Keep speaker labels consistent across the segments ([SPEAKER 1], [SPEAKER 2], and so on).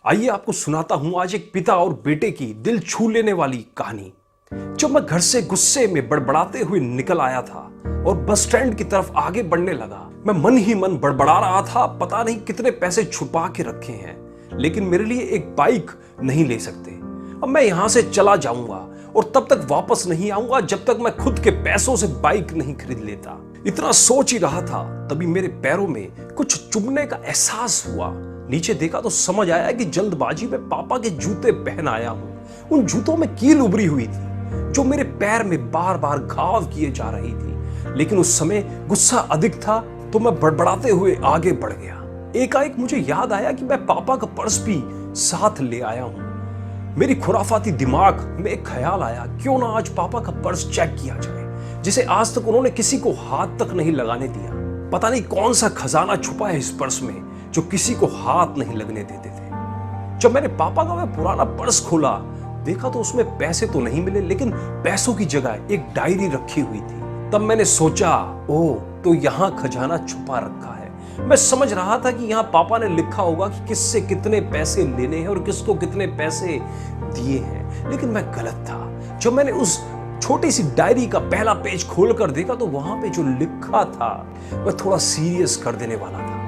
[SPEAKER 1] आइए आपको सुनाता हूं आज एक पिता और बेटे की दिल छू लेने वाली कहानी। जब मैं घर से गुस्से में बड़बड़ाते हुए निकल आया था और बस स्टैंड की तरफ आगे बढ़ने लगा, मैं मन ही मन बड़बड़ा रहा था, पता नहीं कितने पैसे छुपा के रखे हैं, लेकिन मेरे लिए एक बाइक नहीं ले सकते। अब मैं यहां से चला जाऊंगा और तब तक वापस नहीं आऊंगा जब तक मैं खुद के पैसों से बाइक नहीं खरीद लेता। इतना सोच ही रहा था, तभी मेरे पैरों में कुछ चुभने का एहसास हुआ। नीचे देखा तो समझ आया कि जल्दबाजी में पापा के जूते पहन आया हूं। उन जूतों में कील उभरी हुई थी जो मेरे पैर में बार बार घाव किए जा रही थी, लेकिन उस समय गुस्सा अधिक था तो मैं बड़बड़ाते हुए आगे बढ़ गया। एकाएक मुझे याद आया कि मैं पापा का पर्स भी साथ ले आया हूं। मेरी खुराफाती दिमाग में एक ख्याल आया, क्यों ना आज पापा का पर्स चेक किया जाए, जिसे आज तक उन्होंने किसी को हाथ तक नहीं लगाने दिया। पता नहीं कौन सा खजाना छुपा है इस पर्स में जो किसी को हाथ नहीं लगने देते थे। जब मैंने पापा का वह पुराना पर्स खोला, देखा तो उसमें पैसे तो नहीं मिले, लेकिन पैसों की जगह एक डायरी रखी हुई थी। तब मैंने सोचा, ओह, तो यहाँ खजाना छुपा रखा है। मैं समझ रहा था कि यहाँ पापा ने लिखा होगा कि किससे कितने पैसे लेने हैं और किसको कितने पैसे दिए हैं, लेकिन मैं गलत था। जब मैंने उस छोटी सी डायरी का पहला पेज खोलकर देखा तो वहां पे जो लिखा था वह थोड़ा सीरियस कर देने वाला था।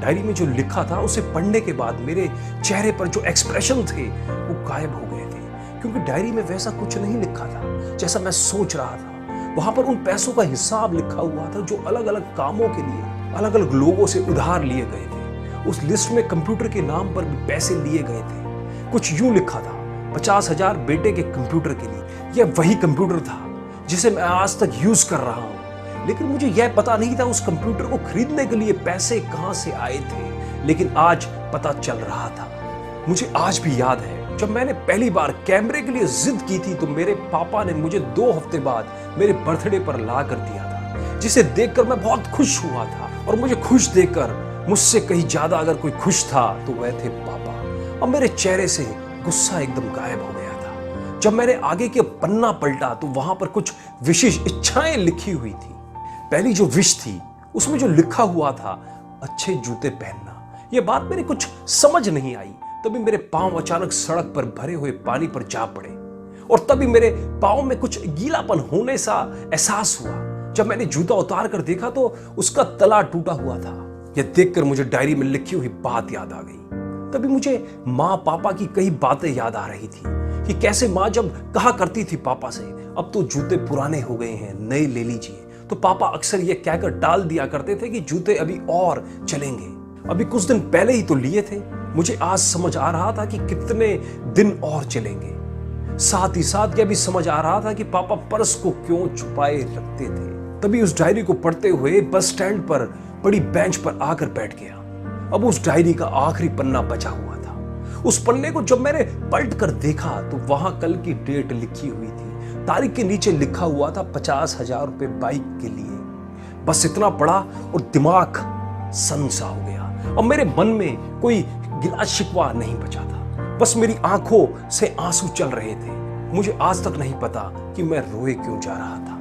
[SPEAKER 1] डायरी में जो लिखा था उसे पढ़ने के बाद मेरे चेहरे पर जो एक्सप्रेशन थे वो गायब हो गए थे, क्योंकि डायरी में वैसा कुछ नहीं लिखा था जैसा मैं सोच रहा था। वहां पर उन पैसों का हिसाब लिखा हुआ था जो अलग अलग कामों के लिए अलग अलग लोगों से उधार लिए गए थे। उस लिस्ट में कंप्यूटर के नाम पर भी पैसे लिए गए थे। कुछ यूं लिखा था, 50,000 बेटे के कंप्यूटर के लिए। यह वही कंप्यूटर था जिसे मैं आज तक यूज कर रहा हूं, लेकिन मुझे यह पता नहीं था उस कंप्यूटर को खरीदने के लिए पैसे कहां से आए थे, लेकिन आज पता चल रहा था। मुझे आज भी याद है, जब मैंने पहली बार कैमरे के लिए जिद की थी तो मेरे पापा ने मुझे 2 हफ्ते बाद मेरे बर्थडे पर ला कर दिया था, जिसे देखकर मैं बहुत खुश हुआ था। और मुझे खुश देखकर मुझसे कहीं ज्यादा अगर कोई खुश था तो वह थे पापा। और मेरे चेहरे से गुस्सा एकदम गायब हो गया था। जब मैंने आगे के पन्ना पलटा तो वहां पर कुछ विशेष इच्छाएं लिखी हुई थी। पहली जो विश थी उसमें जो लिखा हुआ था, अच्छे जूते पहनना। यह बात मेरी कुछ समझ नहीं आई। तभी मेरे पांव अचानक सड़क पर भरे हुए पानी पर जा पड़े और तभी मेरे पांव में कुछ गीलापन होने सा एहसास हुआ। जब मैंने जूता उतार कर देखा तो उसका तला टूटा हुआ था। यह देखकर मुझे डायरी में लिखी हुई बात याद आ गई। तभी मुझे माँ पापा की कई बातें याद आ रही थी कि कैसे माँ जब कहा करती थी पापा से, अब तो जूते पुराने हो गए हैं, नए ले लीजिए, तो पापा अक्सर ये कहकर टाल दिया करते थे कि जूते अभी और चलेंगे। अभी कुछ दिन पहले ही तो लिए थे। मुझे आज समझ आ रहा था कि कितने दिन और चलेंगे। साथ ही साथ यह भी समझ आ रहा था कि पापा पर्स को क्यों छुपाए रखते थे। तभी उस डायरी को पढ़ते हुए बस स्टैंड पर बड़ी बेंच पर आकर बैठ गया। अब उस डायरी का आखिरी पन्ना बचा हुआ था। उस पन्ने को जब मैंने पलट कर देखा तो वहां कल की डेट लिखी हुई थी। तारीख के नीचे लिखा हुआ था 50,000 रुपए बाइक के लिए। बस इतना पढ़ा और दिमाग सनसा हो गया। अब मेरे मन में कोई गिला शिकवा नहीं बचा था, बस मेरी आंखों से आंसू चल रहे थे। मुझे आज तक नहीं पता कि मैं रोए क्यों जा रहा था।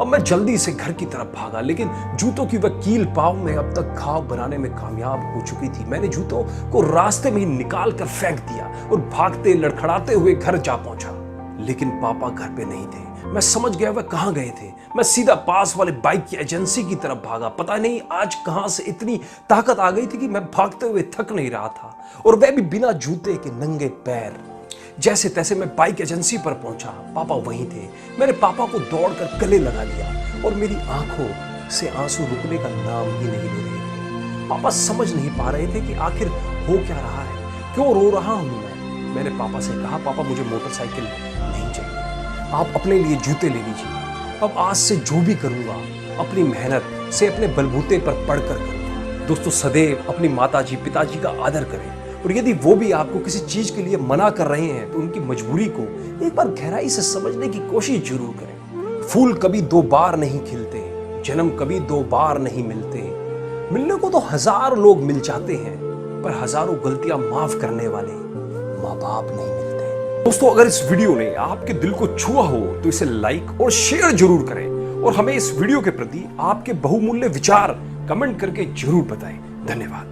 [SPEAKER 1] अब मैं जल्दी से घर की तरफ भागा, लेकिन जूतों की वह कील पांव में अब तक घाव बनाने में कामयाब हो चुकी थी। मैंने जूतों को रास्ते में ही निकाल कर फेंक दिया और भागते लड़खड़ाते हुए घर जा पहुंचा, लेकिन पापा घर पे नहीं थे। मैं समझ गया वह कहां गए थे। मैं सीधा पास वाले बाइक की एजेंसी की तरफ भागा। पता नहीं आज कहां से इतनी ताकत आ गई थी कि मैं भागते हुए थक नहीं रहा था, और वह भी बिना जूते के नंगे पैर। जैसे तैसे मैं बाइक एजेंसी पर पहुंचा। पापा वहीं थे। मैंने पापा को दौड़कर गले लगा लिया और मेरी आंखों से आंसू रुकने का नाम ही नहीं ले रहे। पापा समझ नहीं पा रहे थे कि आखिर हो क्या रहा है, क्यों रो रहा हूं मैंने पापा से कहा, पापा मुझे मोटरसाइकिल नहीं चाहिए, आप अपने लिए जूते ले लीजिए। अब आज से जो भी करूंगा अपनी मेहनत से अपने बलबूते पर पढ़कर करूंगा। दोस्तों, सदैव अपनी माताजी पिताजी का आदर करें, और यदि वो भी आपको किसी चीज के लिए मना कर रहे हैं तो उनकी मजबूरी को एक बार गहराई से समझने की कोशिश जरूर करें। फूल कभी 2 बार नहीं खिलते, जन्म कभी 2 बार नहीं मिलते। मिलने को तो 1000 लोग मिल जाते हैं, पर हजारों गलतियां माफ करने वाले माँ बाप नहीं मिलते। दोस्तों, अगर इस वीडियो ने आपके दिल को छुआ हो तो इसे लाइक और शेयर जरूर करें, और हमें इस वीडियो के प्रति आपके बहुमूल्य विचार कमेंट करके जरूर बताएं। धन्यवाद।